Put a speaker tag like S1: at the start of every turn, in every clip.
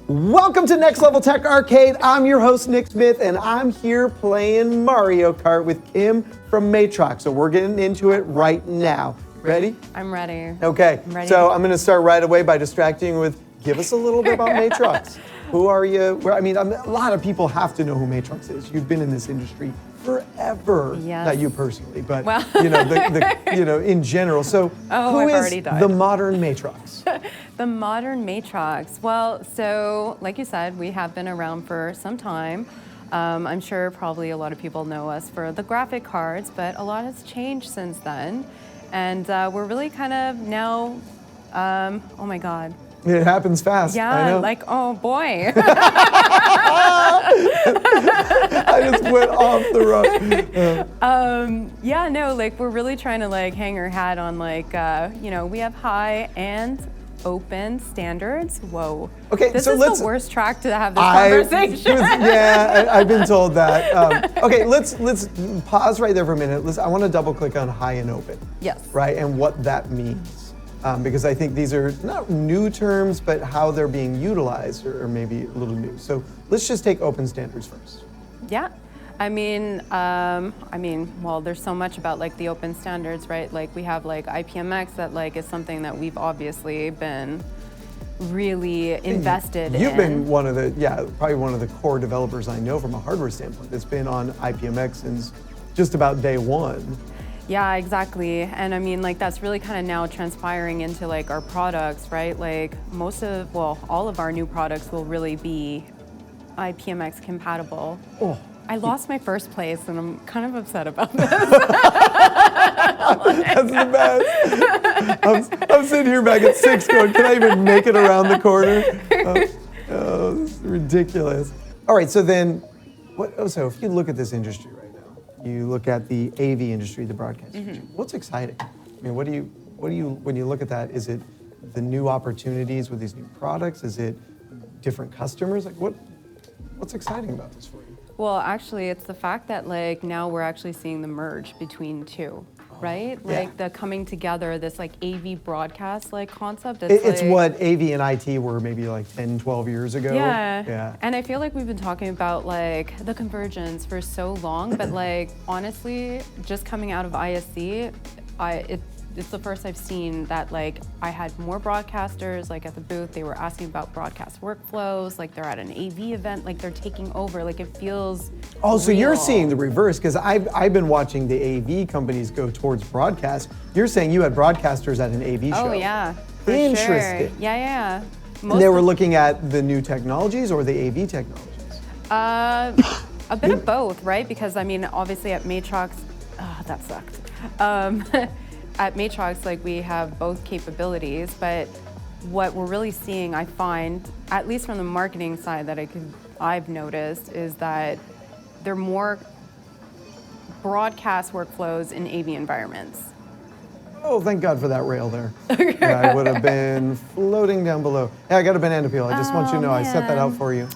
S1: Welcome to Next Level Tech Arcade. I'm your host, Nick Smith, and I'm here playing Mario Kart with Kim from Matrox. So we're getting into it right now. Ready?
S2: I'm ready.
S1: Okay, so I'm gonna start right away by distracting you with, give us a little bit about Matrox. Who are you? I mean, a lot of people have to know who Matrox is. You've been in this industry forever.
S2: Yes.
S1: Not you personally, but
S2: well.
S1: in general. So who is the modern Matrox?
S2: The modern Matrox. Well, so like you said, we have been around for some time. I'm sure probably a lot of people know us for the graphic cards, but a lot has changed since then. And we're really kind of now, oh my God.
S1: It happens fast.
S2: Yeah,
S1: I know.
S2: like, oh boy.
S1: I just went off the road.
S2: Yeah, no, like we're really trying to like hang our hat on like, we have high and open standards. Whoa.
S1: Okay,
S2: this
S1: so
S2: is the worst track to have this conversation.
S1: I've been told that. Okay, let's pause right there for a minute. I want to double click on high and open.
S2: Yes.
S1: Right, and what that means. Because I think these are not new terms, but how they're being utilized are maybe a little new. So let's just take open standards first.
S2: Yeah. I mean, well, there's so much about like the open standards, right? Like we have like IPMX that like is something that we've obviously been really invested in.
S1: You've been one of the, probably one of the core developers I know from a hardware standpoint that's been on IPMX since just about day one.
S2: Yeah, exactly. And I mean, like that's really kind of now transpiring into like our products, right? Like all of our new products will really be IPMX compatible. Oh. I lost my first place and I'm kind of upset about this.
S1: That's the best. I'm sitting here back at 6 going, can I even make it around the corner? Oh, this is ridiculous. All right, so then, so if you look at this industry right now, you look at the AV industry, the broadcast industry, what's exciting? I mean, what do you, when you look at that, is it the new opportunities with these new products? Is it different customers? Like what's exciting about this for you?
S2: Well, actually, it's the fact that like now we're actually seeing the merge between two, right? Like the coming together, this like AV broadcast like concept.
S1: It's like, what AV and IT were maybe like 10, 12 years ago.
S2: Yeah. And I feel like we've been talking about like the convergence for so long, but like honestly, just coming out of ISC, it's the first I've seen that like I had more broadcasters like at the booth. They were asking about broadcast workflows, like they're at an AV event, like they're taking over, like it feels
S1: so
S2: real.
S1: You're seeing the reverse, because I've been watching the AV companies go towards broadcast. You're saying you had broadcasters at an AV show.
S2: Oh yeah,
S1: interesting.
S2: Sure. Yeah.
S1: And they were looking at the new technologies or the AV technologies?
S2: A bit of both, right? Because I mean, obviously at Matrox, that sucked. At Matrox, like we have both capabilities, but what we're really seeing, I find, at least from the marketing side that I've noticed, is that there are more broadcast workflows in AV environments.
S1: Oh, thank God for that rail there. Yeah, I would have been floating down below. Hey, I got a banana peel. I just want you to know I set that out for you.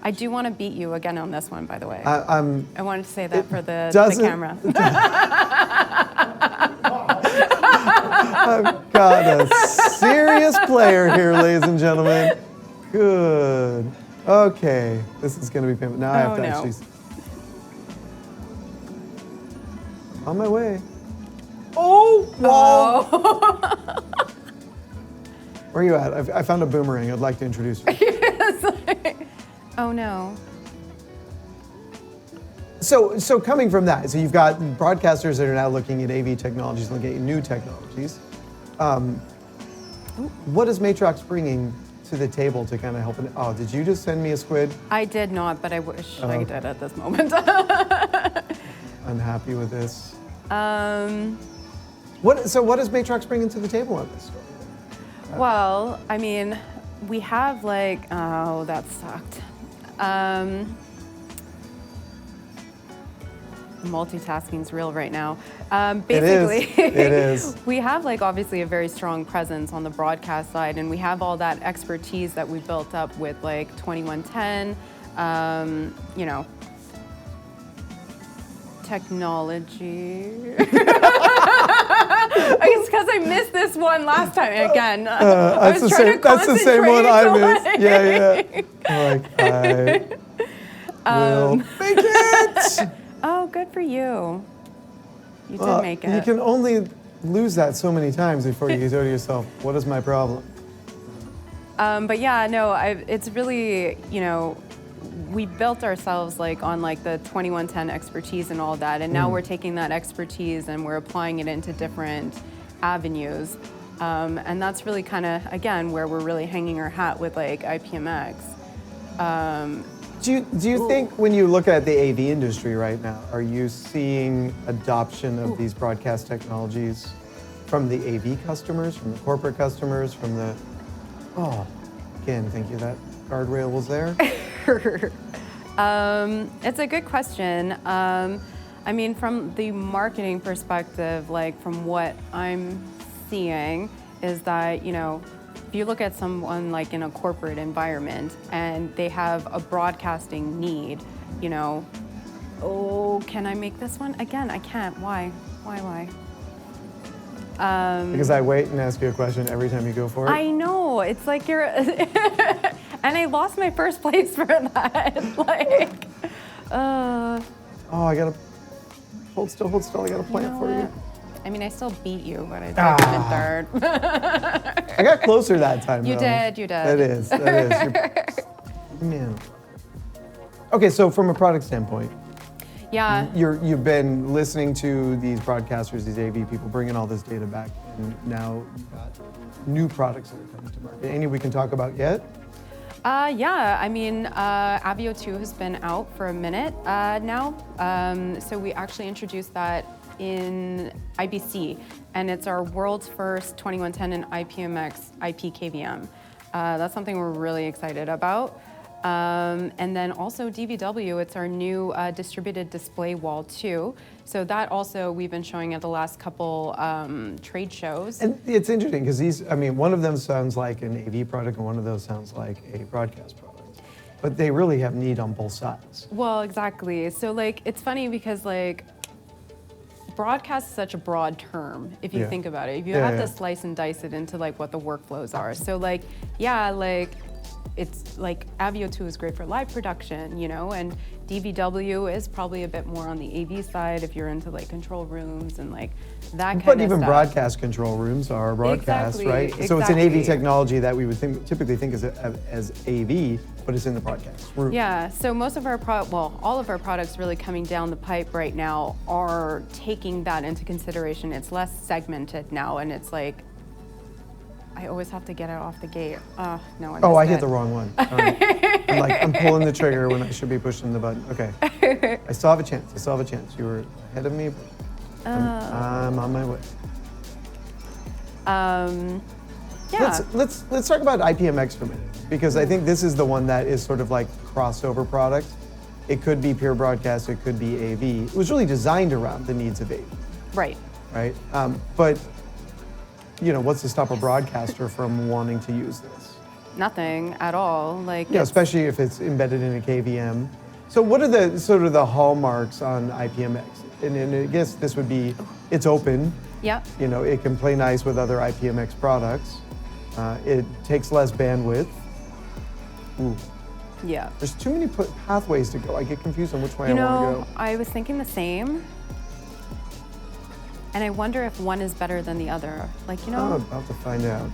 S2: I do want to beat you again on this one, by the way.
S1: I
S2: wanted to say that for the camera.
S1: I've got a serious player here, ladies and gentlemen. Good. Okay, this is going to be painful. Now I have to actually... On my way. Oh, wow. Where are you at? I found a boomerang. I'd like to introduce you.
S2: Oh no.
S1: So coming from that, so you've got broadcasters that are now looking at AV technologies, looking at new technologies. What is Matrox bringing to the table to kind of help? Did you just send me a squid?
S2: I did not, but I wish I did at this moment.
S1: Unhappy with this. What is Matrox bringing to the table on this story?
S2: Well, I mean, we have like, that sucked. Multitasking's real right now. Basically,
S1: it is.
S2: We have like obviously a very strong presence on the broadcast side, and we have all that expertise that we built up with like 2110, technology. It's because I missed this one last time. Again, I was trying to
S1: That's the same one I missed.
S2: concentrate,
S1: Yeah. I will make it.
S2: Oh, good for you. You did make it.
S1: You can only lose that so many times before you go to yourself, what is my problem?
S2: But yeah, no, it's really, we built ourselves like on like the 2110 expertise and all that, and now we're taking that expertise and we're applying it into different avenues. And that's really kind of, again, where we're really hanging our hat with like IPMX.
S1: Do you think when you look at the AV industry right now, are you seeing adoption of these broadcast technologies from the AV customers, from the corporate customers, from the, again, thank you, that guardrail was there?
S2: It's a good question. I mean, from the marketing perspective, like from what I'm seeing is that, if you look at someone like in a corporate environment and they have a broadcasting need, oh, can I make this one? Again, I can't. Why?
S1: Because I wait and ask you a question every time you go for it?
S2: I know. It's like you're... and I lost my first place for that.
S1: Oh, I gotta... Hold still. I gotta play it for you.
S2: I mean, I still beat you, but I think I'm in third.
S1: I got closer that time,
S2: You
S1: though.
S2: did.
S1: That is. Man. Okay, so from a product standpoint,
S2: Yeah.
S1: you've been listening to these broadcasters, these AV people, bringing all this data back, and now you've got new products that are coming to market. Any we can talk about yet?
S2: Yeah, I mean, Avio 2 has been out for a minute now. So we actually introduced that in IBC, and it's our world's first 2110 and IPMX IP KVM. That's something we're really excited about. And then also DVW, it's our new distributed display wall too. So that also we've been showing at the last couple trade shows.
S1: And it's interesting because one of them sounds like an AV product and one of those sounds like a broadcast product. But they really have need on both sides.
S2: Well, exactly. So like, it's funny because like, broadcast is such a broad term if you think about it. If you have to slice and dice it into like what the workflows are. So like, it's like Avio 2 is great for live production, and DVW is probably a bit more on the AV side if you're into like control rooms and like that kind of stuff.
S1: But even broadcast control rooms are broadcast, right? So it's an AV technology that we would typically think as AV, but it's in the broadcast room.
S2: Yeah, so most of our all of our products really coming down the pipe right now are taking that into consideration. It's less segmented now, and it's like, I always have to get it off the gate. No, I
S1: hit the wrong one. All right. I'm pulling the trigger when I should be pushing the button. Okay. I still have a chance. You were ahead of me, but I'm on my way.
S2: Yeah.
S1: Let's talk about IPMX for a minute, because I think this is the one that is sort of like crossover product. It could be pure broadcast, it could be AV. It was really designed around the needs of AV.
S2: Right.
S1: Right? But what's to stop a broadcaster from wanting to use this?
S2: Nothing at all.
S1: Especially if it's embedded in a KVM. So what are the sort of the hallmarks on IPMX? And I guess this would be, it's open.
S2: Yep.
S1: It can play nice with other IPMX products. It takes less bandwidth. Ooh.
S2: Yeah.
S1: There's too many pathways to go. I get confused on which way I want to go.
S2: I was thinking the same. And I wonder if one is better than the other. I'm
S1: about to find out.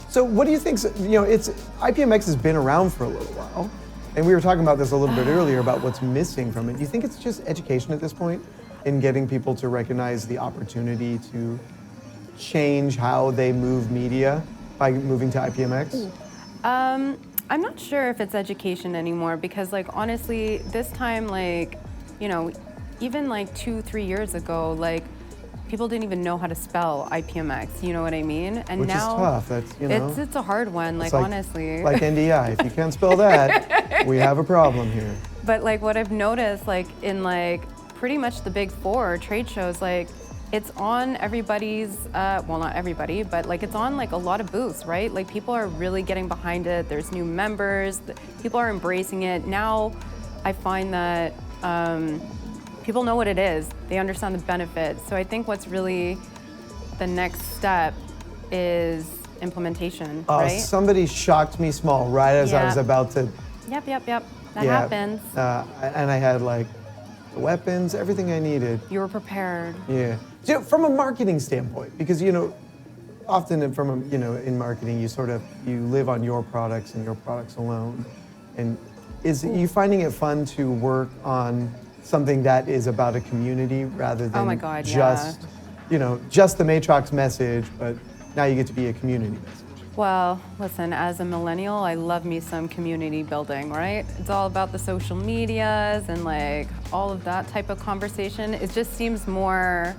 S1: So what do you think, IPMX has been around for a little while, and we were talking about this a little bit earlier about what's missing from it. Do you think it's just education at this point in getting people to recognize the opportunity to change how they move media by moving to IPMX?
S2: I'm not sure if it's education anymore because honestly, this time even 2-3 years ago, people didn't even know how to spell IPMX, you know what I mean? And
S1: Which
S2: now
S1: is tough. That's,
S2: it's a hard one, honestly.
S1: Like NDI, if you can't spell that, we have a problem here.
S2: But what I've noticed, in pretty much the big four trade shows, it's on everybody's, well, not everybody, but it's on a lot of booths, right? People are really getting behind it. There's new members, people are embracing it. Now I find that people know what it is. They understand the benefits. So I think what's really the next step is implementation, right?
S1: Somebody shocked me small right as I was about to.
S2: Yep. That happens.
S1: And I had like the weapons, everything I needed.
S2: You were prepared.
S1: Yeah. So from a marketing standpoint, because often in marketing, you live on your products and your products alone. And are you finding it fun to work on something that is about a community rather than just the Matrox message, but now you get to be a community message?
S2: Well, listen, as a millennial, I love me some community building, right? It's all about the social medias and like all of that type of conversation. It just seems more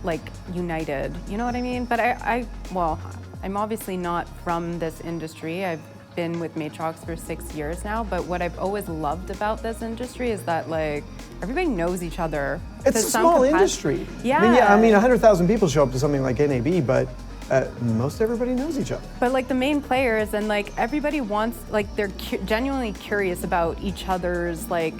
S2: like united, you know what I mean? But I'm obviously not from this industry. I've been with Matrox for 6 years now, but what I've always loved about this industry is that like everybody knows each other.
S1: It's a small industry.
S2: Yeah.
S1: I mean, 100,000 people show up to something like NAB, but most everybody knows each other.
S2: But like the main players and like everybody wants, like they're genuinely curious about each other's like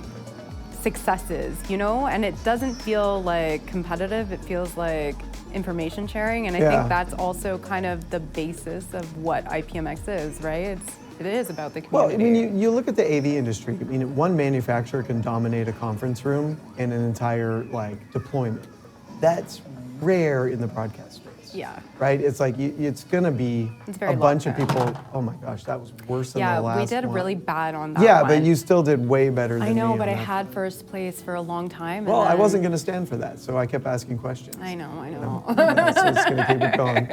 S2: successes, and it doesn't feel like competitive. It feels like information sharing, and I think that's also kind of the basis of what IPMX is, right? It is about the community.
S1: Well, I mean, you look at the AV industry. I mean, one manufacturer can dominate a conference room and an entire deployment. That's rare in the broadcast space.
S2: Yeah.
S1: Right? It's like it's gonna be a bunch of people. Oh my gosh, that was worse than the last one.
S2: Yeah, we did really bad on that.
S1: Yeah,
S2: one.
S1: but you still did way better than me.
S2: I know, but I had first place for a long time.
S1: Well, I wasn't gonna stand for that, so I kept asking questions.
S2: I know.
S1: So it's gonna keep it going.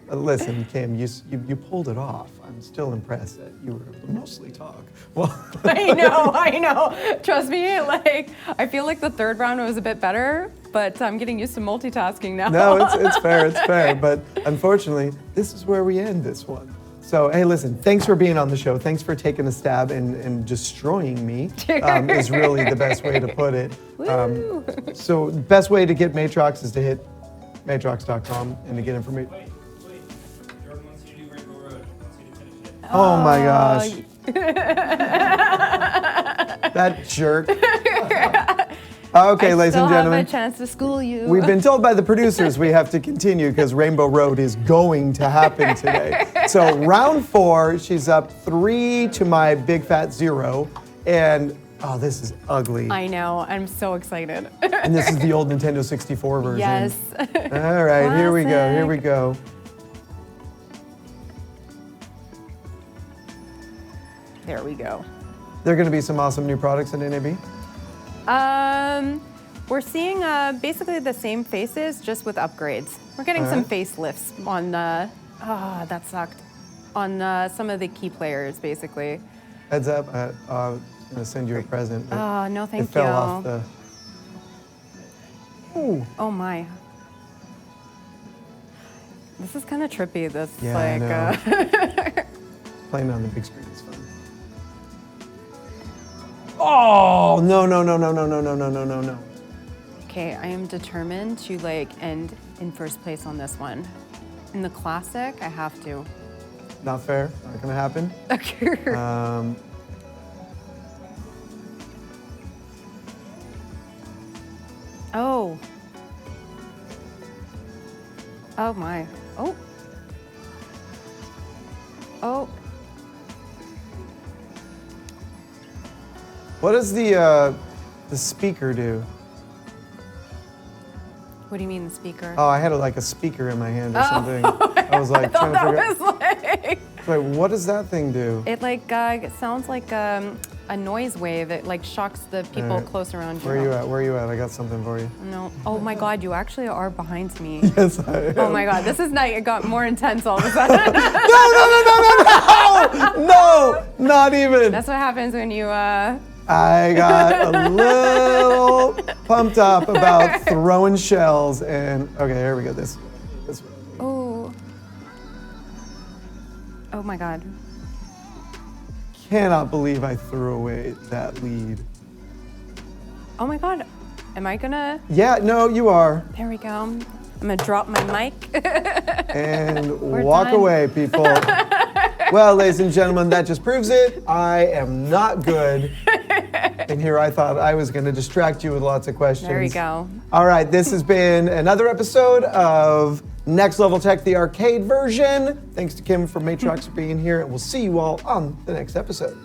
S1: Listen, Kim, you pulled it off. I'm still impressed that you were able to mostly talk. Well,
S2: I know. Trust me, I feel like the third round was a bit better, but I'm getting used to multitasking now.
S1: No, it's fair, but unfortunately, this is where we end this one. So, hey, listen, thanks for being on the show. Thanks for taking a stab and destroying me, is really the best way to put it. So, best way to get Matrox is to hit matrox.com and to get information.
S3: Wait. Jordan wants you to do Rainbow Road. Wants you to finish it.
S1: Oh my gosh. That jerk. Okay, ladies and
S2: I
S1: gentlemen.
S2: have a chance to school you.
S1: We've been told by the producers we have to continue because Rainbow Road is going to happen today. So round 4, she's up 3 to my big fat 0. And, this is ugly.
S2: I know, I'm so excited.
S1: And this is the old Nintendo 64 version.
S2: Yes.
S1: All right, here we go.
S2: There we go.
S1: There are going to be some awesome new products in NAB?
S2: We're seeing basically the same faces, just with upgrades. We're getting some facelifts on, that sucked, on some of the key players, basically.
S1: Heads up, I'm going to send you a present.
S2: Oh, no, thank you.
S1: It fell off the... Ooh.
S2: Oh, my. This is kind of trippy, this,
S1: I know. Playing on the big screen is fun. Oh, no.
S2: Okay, I am determined to end in first place on this one. In the classic, I have to.
S1: Not fair, not gonna happen.
S2: Okay. Oh. Oh my. Oh. Oh.
S1: What does the speaker do?
S2: What do you mean the speaker?
S1: Oh, I had a speaker in my hand or something. I was trying to figure out. Wait, what does that thing do?
S2: It it sounds like a noise wave. It shocks the people close around you.
S1: Where are you at? I got something for you.
S2: No. Oh my God, you actually are behind me.
S1: Yes, I am.
S2: Oh my God, this is night. It got more intense all of a sudden.
S1: No, not even.
S2: That's what happens when you.
S1: I got a little pumped up about throwing shells and okay, here we go. This way.
S2: Oh. Oh my God.
S1: Cannot believe I threw away that lead.
S2: Oh my God. Am I gonna?
S1: Yeah, no, you are.
S2: There we go. I'm gonna drop my mic.
S1: And
S2: We're
S1: walk
S2: done.
S1: away, people. Well, ladies and gentlemen, that just proves it. I am not good And here I thought I was going to distract you with lots of questions.
S2: There we go.
S1: All right, this has been another episode of Next Level Tech, the arcade version. Thanks to Kim from Matrox for being here, and we'll see you all on the next episode.